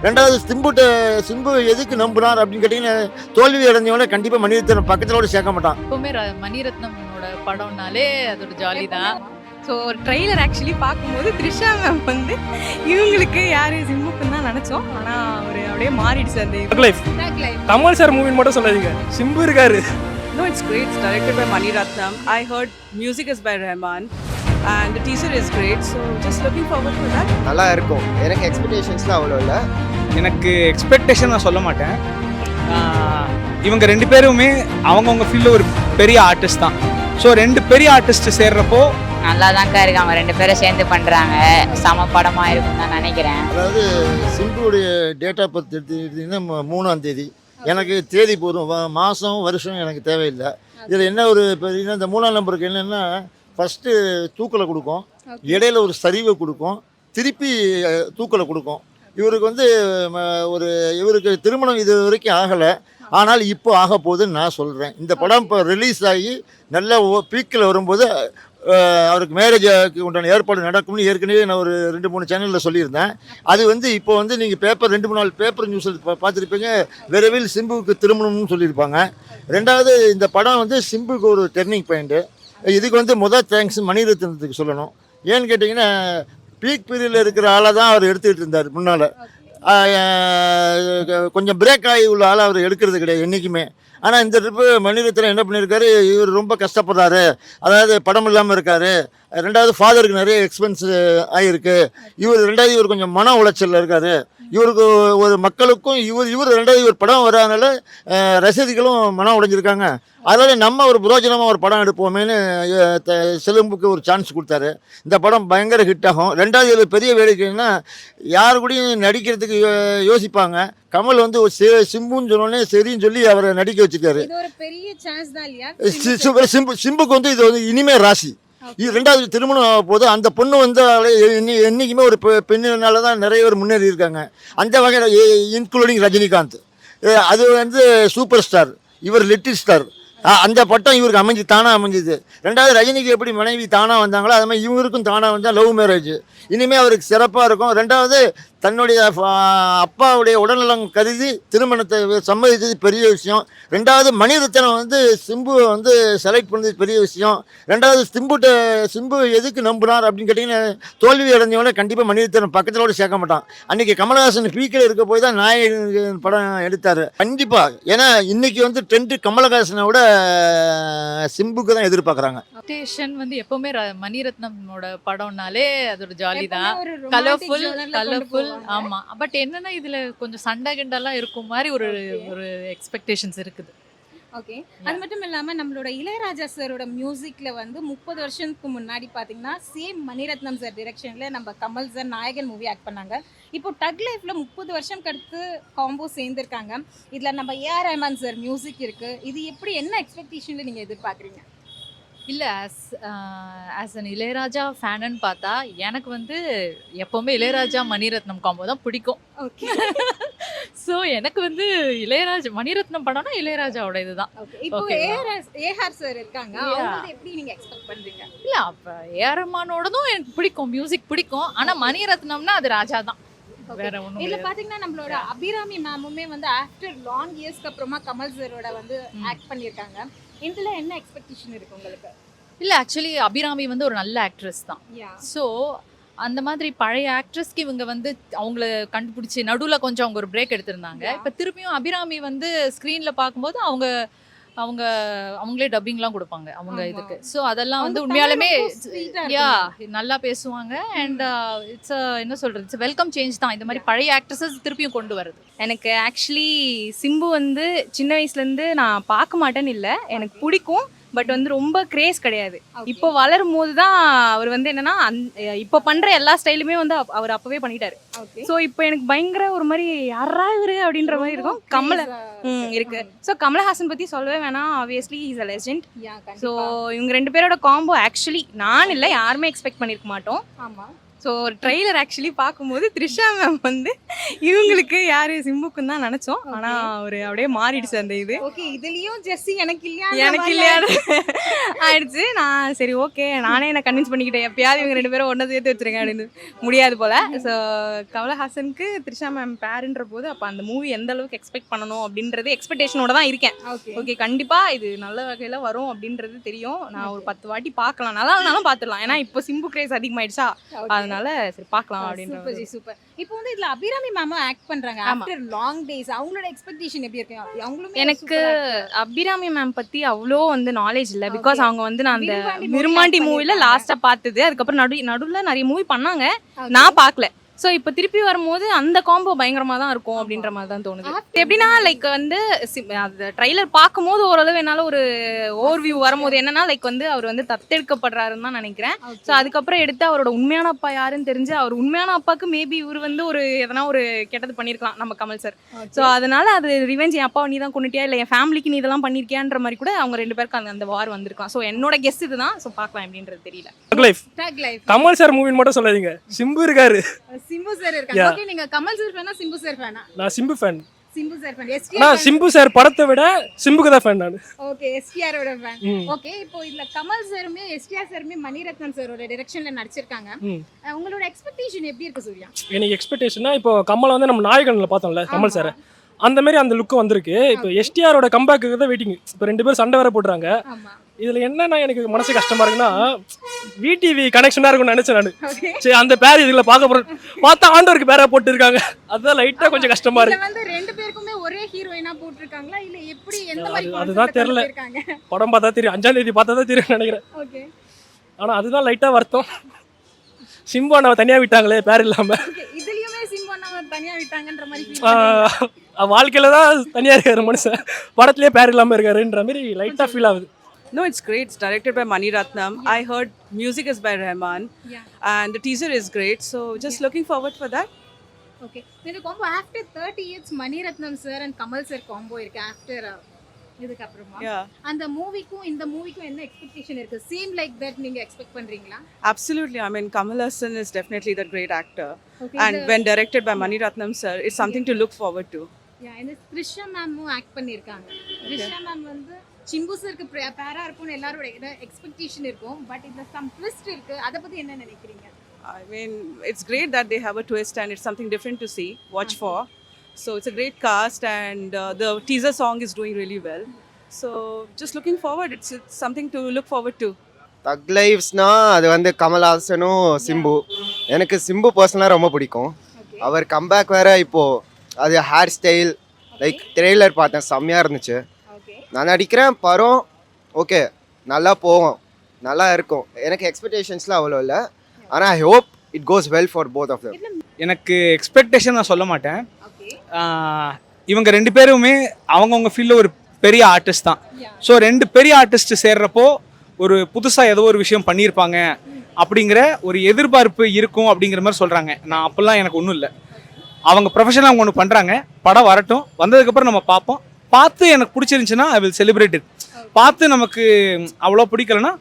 ரெண்டாவது சிம்பு எதுக்கு நம்புனார் அப்படின்னு கேட்டிங்கன்னா, தோல்வி அடைஞ்சவன கண்டிப்பாக மணிரத்னம் பக்கத்திலோட சேர்க்க மாட்டான். எப்பவுமே மணிரத்னமோட படம்னாலே அது ஒரு ஜாலி தான். ஸோ ட்ரெய்லர் ஆக்சுவலி பார்க்கும்போது த்ரிஷா மேம் வந்து இவங்களுக்கு யார் சிம்புக்குன்னு தான் நினச்சோம். ஆனால் அவர் அப்படியே மாறிடுச்சு அந்த லைஃப். கமல் சார் மூவின்னு மட்டும் சொல்லாதீங்க, சிம்பு இருக்காரு. No, it's great. It's directed by Mani Ratnam. I heard music is by Rahman and the teaser is great. So just looking forward to that. நல்லா இருக்கும். எனக்கு எக்ஸ்பெக்டேஷன்ஸ்லாம் அவ்வளோ இல்லை. எனக்கு எக்ஸ்பெக்டேஷன் நான் சொல்ல மாட்டேன். இவங்க ரெண்டு பேருமே அவங்கவுங்க ஃபீல்டில் ஒரு பெரிய ஆர்டிஸ்ட் தான். ஸோ ரெண்டு பெரிய ஆர்டிஸ்ட் சேர்றப்போ நல்லா தான்க்கா இருக்காங்க, ரெண்டு பேரும் சேர்ந்து பண்ணுறாங்க. சம படமாக இருக்கும் தான் நினைக்கிறேன். அதாவது சிம்புடைய டேட் ஆஃப் பர்த் எடுத்துக்கிட்டிங்கன்னா 3ஆம் தேதி. எனக்கு தேதி போதும், மாதம் வருஷம் எனக்கு தேவையில்லை. இதில் என்ன ஒரு இப்போ இந்த 3ஆம் நம்பருக்கு என்னென்னா, ஃபஸ்ட்டு தூக்கலை கொடுக்கும், இடையில ஒரு சரிவை கொடுக்கும், திருப்பி தூக்கலை கொடுக்கும். இவருக்கு வந்து இவருக்கு திருமணம் இது வரைக்கும் ஆகலை, ஆனால் இப்போ ஆக போகுதுன்னு நான் சொல்கிறேன். இந்த படம் இப்போ ரிலீஸ் ஆகி நல்ல பீக்கில் வரும்போது அவருக்கு மேரேஜுக்கு உண்டான ஏற்பாடு நடக்கும்னு ஏற்கனவே நான் ஒரு 2-3 சேனலில் சொல்லியிருந்தேன். அது வந்து இப்போ வந்து நீங்கள் பேப்பர் 2-3 நாள் பேப்பர் நியூஸில் பார்த்துருப்பீங்க, விரைவில் சிம்புவுக்கு திருமணம்னு சொல்லியிருப்பாங்க. ரெண்டாவது இந்த படம் வந்து சிம்புக்கு ஒரு டர்னிங் பாயிண்ட்டு. இதுக்கு வந்து தேங்க்ஸ் மணிரத்னத்துக்கு சொல்லணும். ஏன்னு கேட்டிங்கன்னா, பீக் பீரியடில் இருக்கிற ஆளை தான் அவர் எடுத்துக்கிட்டு இருந்தார் முன்னால். கொஞ்சம் பிரேக் ஆகி உள்ள ஆளை அவர் எடுக்கிறது கிடையாது என்றைக்குமே. ஆனால் இந்த ட்ரிப்பு மணிரத்னம் என்ன பண்ணியிருக்காரு, இவர் ரொம்ப கஷ்டப்படுறாரு, அதாவது படம் இல்லாமல் இருக்கார். ரெண்டாவது ஃபாதருக்கு நிறைய எக்ஸ்பென்ஸ் ஆகிருக்கு. ரெண்டாவது இவர் கொஞ்சம் மன உளைச்சலில் இருக்கார். இவருக்கு ஒரு மக்களுக்கும் ரெண்டாவது இவர் படம் வராதனால ரசிகர்களும் மனம் உடைஞ்சிருக்காங்க. அதனால் நம்ம ஒரு புரோஜனமாக ஒரு படம் எடுப்போமேனு சிலம்புக்கு ஒரு சான்ஸ் கொடுத்தாரு. இந்த படம் பயங்கர ஹிட் ஆகும். ரெண்டாவது இதில் பெரிய வேடிக்கைன்னா, யாரு கூடயும் நடிக்கிறதுக்கு யோசிப்பாங்க. கமல் வந்து ஒரு சிம்புன்னு சொன்னோடனே சரின்னு சொல்லி அவரை நடிக்க வச்சுருக்காரு. சிம்புக்கு வந்து இது வந்து இனிமே ராசி. ரெண்டாவது திருமணம் ஆக போது அந்த பொண்ணு வந்து என்றைக்குமே ஒரு பெண்ணினால தான் நிறைய பேர் முன்னேறி இருக்காங்க. அந்த வகையில் இன்க்ளூடிங் ரஜினிகாந்த், அது வந்து சூப்பர் ஸ்டார், இவர் லிட்டில் ஸ்டார். அந்த பட்டம் இவருக்கு தானாக அமைஞ்சிது. ரெண்டாவது ரஜினிக்கு எப்படி மனைவி தானாக வந்தாங்களோ அது மாதிரி இவருக்கும் தானாக வந்தால் லவ் மேரேஜ். இனிமேல் அவருக்கு சிறப்பாக இருக்கும். ரெண்டாவது தன்னுடைய அப்பாவுடைய உடல்நலம் கருதி திருமணத்தை சம்மதித்தது பெரிய விஷயம். ரெண்டாவது மணிரத்னம் வந்து சிம்புவை வந்து செலக்ட் பண்ணது பெரிய விஷயம். ரெண்டாவது சிம்பு எதுக்கு நம்புனார் அப்படின்னு கேட்டிங்கன்னா, தோல்வி அடைஞ்சவன கண்டிப்பாக மணிரத்னம் பக்கத்திலோடு சேர்க்க மாட்டான். அன்றைக்கி கமலஹாசன் பீக்கில் இருக்க போய் தான் நாயகன் படம் எடுத்தார் கண்டிப்பாக. ஏன்னா இன்றைக்கி வந்து ட்ரெண்டு கமலஹாசனை விட சிம்புக்கு தான் எதிர்பார்க்குறாங்க. வந்து எப்பவுமே மணிரத்னமோட படம்னாலே அது ஒரு ஜாலி தான், கலர்ஃபுல். ஆமா, பட் என்னன்னா இதுல கொஞ்சம் சண்டை கிண்டெல்லாம் இருக்கும் மாதிரி ஒரு எக்ஸ்பெக்டேஷன்ஸ் இருக்குது. ஓகே, அது மட்டும் இல்லாமல் நம்மளோட இளையராஜா சாரோட மியூசிக்கில் வந்து 30 வருஷத்துக்கு முன்னாடி பார்த்தீங்கன்னா சேம் மணிரத்னம் சார் டிரெக்ஷனில் நம்ம கமல் சார் நாயகன் மூவி ஆக்ட் பண்ணாங்க. இப்போ டக் லைஃப்பில் 30 வருஷம் கடுத்து காம்போ சேர்ந்துருக்காங்க. இதில் நம்ம ஏஆர் ரஹ்மான் சார் மியூசிக் இருக்குது. இது எப்படி, என்ன எக்ஸ்பெக்டேஷனில் நீங்கள் எதிர்பார்க்குறீங்க? இல்லை, ஆஸ் அன் இளையராஜா ஃபேனுன்னு பார்த்தா எனக்கு வந்து எப்போவுமே இளையராஜா மணிரத்னம் காம்போ தான் பிடிக்கும். ஓகே, ஸோ எனக்கு வந்து மணிரத்னம் படம்னா இளையராஜாவோட இதுதான். இப்போ ஏஆர் சார் இருக்காங்க, எப்படி நீங்கள் எக்ஸ்பெக்ட் பண்ணுறீங்க? இல்லை, அப்போ ஏஆர் ரஹ்மானோடதும் எனக்கு பிடிக்கும், மியூசிக் பிடிக்கும். ஆனால் மணிரத்னம்னா அது ராஜா தான், வேற ஒன்றும். இல்லை, பார்த்தீங்கன்னா நம்மளோட அபிராமி மேமுமே வந்து ஆஃப்டர் லாங் இயர்ஸ்க்கு அப்புறமா கமல் சாரோட வந்து ஆக்ட் பண்ணியிருக்காங்க. இதுல என்ன எக்ஸ்பெக்டேஷன் இருக்கு உங்களுக்கு? இல்லை, ஆக்சுவலி அபிராமி வந்து ஒரு நல்ல ஆக்ட்ரஸ் தான். ஸோ அந்த மாதிரி பழைய ஆக்ட்ரஸ்க்கு இவங்க வந்து அவங்கள கண்டுபிடிச்சி நடுவில் கொஞ்சம் அவங்க ஒரு பிரேக் எடுத்திருந்தாங்க. இப்போ திருப்பியும் அபிராமி வந்து ஸ்க்ரீனில் பார்க்கும்போது அவங்களே டப்பிங்லாம் கொடுப்பாங்க அவங்க இதுக்கு. ஸோ அதெல்லாம் வந்து உண்மையாலுமே நல்லா பேசுவாங்க. அண்ட் இட்ஸ் என்ன சொல்கிறது, இட்ஸ் வெல்கம் சேஞ்ச் தான் இந்த மாதிரி பழைய ஆக்ட்ரஸஸ் திருப்பியும் கொண்டு வருது. எனக்கு ஆக்சுவலி சிம்பு வந்து சின்ன வயசுலேருந்து நான் பார்க்க மாட்டேன்னு இல்லை, எனக்கு பிடிக்கும். பட் வந்து ரொம்ப கிரேஸ் கிடையாது. இப்போ வளரும் போது தான் அவர் வந்து என்னன்னா இப்போ பண்ற எல்லா ஸ்டைலுமே வந்து அவர் அப்பவே பண்ணிட்டாரு. ஸோ இப்போ எனக்கு பயங்கர ஒரு மாதிரி யாரா இவரு அப்படின்ற மாதிரி இருக்கும். இருக்கு. ஸோ கமலஹாசன் பத்தி சொல்லவே வேணாம், obviously is a legend. So இவங்க ரெண்டு பேரோட காம்போ ஆக்சுவலி நான் இல்லை யாருமே எக்ஸ்பெக்ட் பண்ணியிருக்க மாட்டோம். ஸோ ஒரு ட்ரெய்லர் ஆக்சுவலி பார்க்கும்போது த்ரிஷா மேம் வந்து இவங்களுக்கு யார் சிம்புக்குன்னு தான் நினச்சோம். ஆனால் ஒரு அப்படியே மாறிடுச்சு அந்த இது. ஓகே, இதுலயும் ஜெஸ்ஸி எனக்கு இல்லையா எனக்கு இல்லையா ஆயிடுச்சு. நான் சரி ஓகே நானே என்ன கன்வின்ஸ் பண்ணிக்கிட்டேன், எப்பயாவது இவங்க 2 பேரும் ஒன்றா சேர்த்து வச்சிருங்க அப்படின்னு. முடியாது போல். ஸோ கமலஹாசனுக்கு த்ரிஷா மேம் பேருன்ற போது அப்போ அந்த மூவி எந்த அளவுக்கு எக்ஸ்பெக்ட் பண்ணணும் அப்படின்றது எக்ஸ்பெக்டேஷனோட தான் இருக்கேன். ஓகே கண்டிப்பாக இது நல்ல வகையில் வரும் அப்படின்றது தெரியும். நான் ஒரு 10 வாட்டி பார்க்கலாம், நல்லா இருந்தாலும் பார்த்துடலாம். ஏன்னா இப்போ சிம்பு கிரேஸ் அதிகமாயிடுச்சா, அதனால சரி பார்க்கலாம் அப்படின்ற. சூப்பர். இப்போ வந்து இதுல அபிராமி மேமும் ஆக்ட் பண்றாங்க ஆஃப்டர் லாங் டேஸ். அவங்களோட எக்ஸ்பெக்டேஷன் எப்படி இருக்கு? அவங்களுமே எனக்கு அபிராமி மேம் பத்தி அவ்வளோ வந்து நாலேஜ் இல்லை. பிகாஸ் அவங்க வந்து நான் அந்த விருமாண்டி மூவில லாஸ்டா பார்த்தது. அதுக்கப்புறம் நடுவில் நிறைய மூவி பண்ணாங்க, நான் பார்க்கல. ஸோ இப்போ திருப்பி வரும்போது அந்த காம்போ பயங்கரமாக தான் இருக்கும் அப்படின்ற மாதிரி தான் தோணுது. எப்படின்னா லைக் வந்து அந்த ட்ரைலர் பார்க்கும்போது ஓரளவு என்னால் ஒரு ஓவர்வியூ வரும்போது என்னன்னா லைக் வந்து அவர் வந்து தத்தெடுக்கப்படுறாருன்னு தான் நினைக்கிறேன். ஸோ அதுக்கப்புறம் எடுத்து அவரோட உண்மையான அப்பா யாருன்னு தெரிஞ்சு அவர் உண்மையான அப்பாவுக்கு மேபி இவர் வந்து ஒரு எதனா ஒரு கெட்டது பண்ணியிருக்கலாம் நம்ம கமல் சார். ஸோ அதனால அது ரிவெஞ்ச் என் அப்பாவை நீ தான் கொண்டுட்டியா இல்லை என் ஃபேமிலிக்கு நீ இதெல்லாம் பண்ணியிருக்கியான்ற மாதிரி கூட அவங்க 2 பேருக்கு அந்த வார் வந்திருக்கலாம். ஸோ என்னோட கெஸ் இதுதான். ஸோ பார்க்கலாம் எப்படின்றது தெரியல. கமல் சார் மூவின்னு மட்டும் சொல்லாதீங்க, சிம்பு இருக்காரு. சிம்பு சார் இருக்காங்க. ஓகே, நீங்க கமல் சார் ஃபேனா சிம்பு சார் ஃபேனா? நான் Simbu fan. Simbu sir fan. நான் சிம்பு சார் படத்தை விட சிம்புக்கு தான் ஃபேன் நான். ஓகே, எஸ்டிஆர் ஓட ஃபேன். ஓகே, இப்போ இதுல கமல் சாருமே எஸ்டிஆர் சாருமே மணிரத்னம் சாரோட டைரக்ஷன்ல நடிச்சிருக்காங்க. உங்களோட எக்ஸ்பெக்டேஷன் எப்படி இருக்கு சூர்யா? எனக்கு எக்ஸ்பெக்டேஷனா இப்போ கமலை வந்து நம்ம நாயகன்ல பார்த்தோம்ல கமல் சார், அந்த மாதிரி அந்த லுக்கு வந்திருக்கு. இப்போ எஸ்டிஆரோட கம்பேக்கு தான் வெயிட்டிங். இப்போ 2 பேரும் சண்டை வேற போட்டுறாங்க. இதுல என்னன்னா எனக்கு மனசு கஷ்டமா இருக்குன்னா விடிவி கனெக்ஷனா இருக்கும்னு நினைச்சேன் நான். சரி அந்த பேர் இதுல பார்க்க போறேன் பார்த்தா ஆண்டவருக்கு பேரா போட்டு இருக்காங்க. அதுதான் லைட்டா கொஞ்சம் கஷ்டமா இருக்கு. வந்து 2 பேருக்குமே ஒரே ஹீரோயினா போட்டுருக்காங்களா இல்ல எப்படி எந்த மாதிரி? அதுதான் தெரியல, படம் பார்த்தா தெரியும், 5ஆம் தேதி பார்த்தா தான் தெரியும் நினைக்கிறேன். ஓகே, ஆனா அதுதான் லைட்டா வருத்தம். சிம்பு அண்ணாவை தனியா விட்டாங்களே பேர் இல்லாம. இதுலயுமே சிம்பு அண்ணாவை தனியா விட்டாங்கன்ற மாதிரி வாழ்க்கையில தான் தனியா இருக்காரு மனுஷன், படத்திலேயே பேர் இல்லாம இருக்காருன்ற மாதிரி லைட்டா ஃபீல் ஆகுது. No, it's great. It's directed by Mani Ratnam. I heard music is by Rahman. And the teaser is great. So just looking forward for that. Okay. இந்த combo after 30 years Mani Ratnam sir and Kamal sir combo இருக்கு after இதுக்கு அப்புறமா. அந்த மூவிக்கும் இந்த மூவிக்கும் என்ன expectation இருக்கு? Same like that நீங்க expect பண்றீங்களா? Absolutely. I mean, Kamal Hassan is definitely the great actor. And when directed by Mani Ratnam sir, it's something to look forward to. Yeah, இந்த த்ரிஷா மேமும் ஆக்ட் பண்ணிருக்காங்க. த்ரிஷா மேம் வந்து சிம்பு சருக்கு பேரா இருக்கும்னு எல்லாரோட expectation இருக்கும். But இதுல சம் ட்விஸ்ட் இருக்கு. அத பத்தி என்ன நினைக்கிறீங்க? I mean, it's great that they have a twist and it's something different to see, watch for. So it's a great cast and the teaser song is doing really well. So just looking forward. It's something to look forward to. தக் லைஃப்ஸ்னா அது வந்து கமல்ஹாசனும் சிம்பு. எனக்கு சிம்பு பர்சனலாக ரொம்ப பிடிக்கும். அவர் comeback வேற இப்போ அது ஹேர் ஸ்டைல் லைக் ட்ரெய்லர் பார்த்தேன், செம்மையாக இருந்துச்சு. நான் நடிக்கிறேன் படம் ஓகே நல்லா போகும், நல்லா இருக்கும். எனக்கு எக்ஸ்பெக்டேஷன்ஸ்லாம் அவ்வளோ இல்லை. ஆனால் I hope it goes well for both of them. எனக்கு எக்ஸ்பெக்டேஷன் நான் சொல்ல மாட்டேன். இவங்க 2 பேருமே அவங்கவுங்க ஃபீல்டில் ஒரு பெரிய ஆர்டிஸ்ட் தான். ஸோ 2 பெரிய ஆர்டிஸ்ட் சேர்றப்போ ஒரு புதுசாக ஏதோ ஒரு விஷயம் பண்ணியிருப்பாங்க அப்படிங்கிற ஒரு எதிர்பார்ப்பு இருக்கும் அப்படிங்கிற மாதிரி சொல்கிறாங்க. நான் அப்போல்லாம் எனக்கு ஒன்றும் இல்லை. அவங்க ப்ரொஃபஷனலாக அவங்க ஒன்று பண்ணுறாங்க, படம் வரட்டும், வந்ததுக்கப்புறம் நம்ம பார்ப்போம். பார்த்து எனக்கு பிடிச்சிருந்துச்சுன்னா ஐ வில் செலிப்ரேட் இட். பார்த்து நமக்கு அவ்வளோ பிடிக்கலன்னா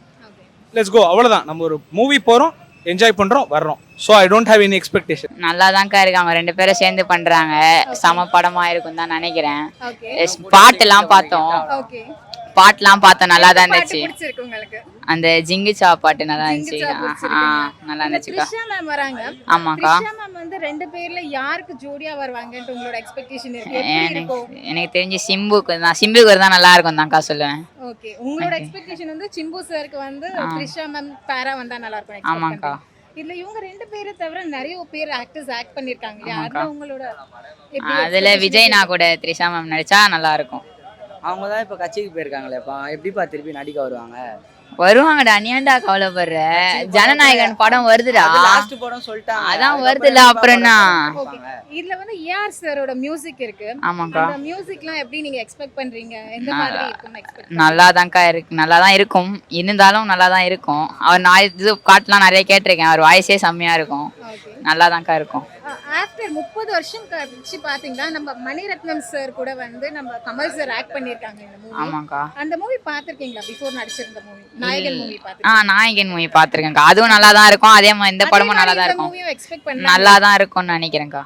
லெட்ஸ் கோ, அவ்வளோதான். நம்ம ஒரு மூவி போகிறோம், என்ஜாய் பண்ணுறோம், வர்றோம். So I don't have any expectation. நல்லா தான்க்கா இருக்கு. அவங்க 2 பேரும் சேர்ந்து பண்றாங்க, சம படமா இருக்கும் தான் நினைக்கிறேன். பாட்டுலாம் பார்த்தோம், பாட்டுலாம் பார்த்தோம், நல்லா தான் இருந்துச்சு. அந்த ஜிங்கிச்சா பாட்டு நல்லா இருந்துச்சு. நல்லா இருந்துச்சுக்கா. த்ரிஷா மேம் வராங்க. ஆமாக்கா. த்ரிஷா மேம் வந்து 2 பேர்ல யாருக்கு ஜோடியா வருவாங்கன்னு உங்களோட எக்ஸ்பெக்டேஷன் இருக்கு? எப்படி இருக்கும்? எனக்கு தெரிஞ்சு சிம்புக்கு தான் நல்லா இருக்கும் தான்க்கா சொல்லுவேன். ஓகே, உங்களோட எக்ஸ்பெக்டேஷன் வந்து சிம்பு சாருக்கு வந்து த்ரிஷா மேம் பேரா வந்தா நல்லா இருக்கும். ஆமாக்கா. இதுல இவங்க 2 பேரை தவிர நிறைய பேர் ஆக்டர்ஸ் ஆக்ட் பண்ணிருக்காங்க. அதுல உங்களோட அதுல விஜய்னா கூட த்ரிஷா மேம் நடிச்சா நல்லா இருக்கும். அவங்க தான் இப்போ கட்சிக்கு போயிருக்காங்களேப்பா, எப்படிப்பா திருப்பி நடிக்க வருவாங்க? வருவாங்கடா, நீ ஏன்டா கவலைப்படுற? ஜனநாயகன் படம் வருதுடா, லாஸ்ட் படம் சொல்லிட்டாங்க, அதான் வருதுல. அப்புறம் என்ன? இதுல வந்து ஏஆர் சாரோட மியூசிக் இருக்கு. ஆமாக்கா. அந்த மியூசிக்லாம் எப்படி நீங்க எக்ஸ்பெக்ட் பண்றீங்க? எந்த மாதிரி இருக்கும்னு எக்ஸ்பெக்ட்? நல்லாதான்க்கா இருக்கு, நல்லா தான் இருக்கும். இருந்தாலும் நல்லா தான் இருக்கும். அவர் நான் இது காட்டலாம் நிறைய கேட்டிருக்கேன், அவர் வாய்ஸே செம்மையா இருக்கும். நல்லா தான்க்கா இருக்கும். ஆஃப்டர் 30 வருஷம் கழிச்சு பாத்தீங்கன்னா நம்ம மணிரத்னம் சார் கூட வந்து நம்ம கமல் சார் ஆக்ட் பண்ணிருக்காங்க இந்த மூவி. ஆமாக்கா. அந்த மூவி பாத்திருக்கீங்களா? பிஃபோர் நடிச்சிருந்த மூவி நாயகன் மூவி பார்த்து நாயகன் மூவி பார்த்துருக்கேன்க்கா. அதுவும் நல்லா தான் இருக்கும். அதே மாதிரி இந்த படமும் நல்லா தான் இருக்கும். மூவியும் எக்ஸ்பெக்ட் பண்ணலாம். நல்லா தான் இருக்கும்னு நினைக்கிறேன்க்கா.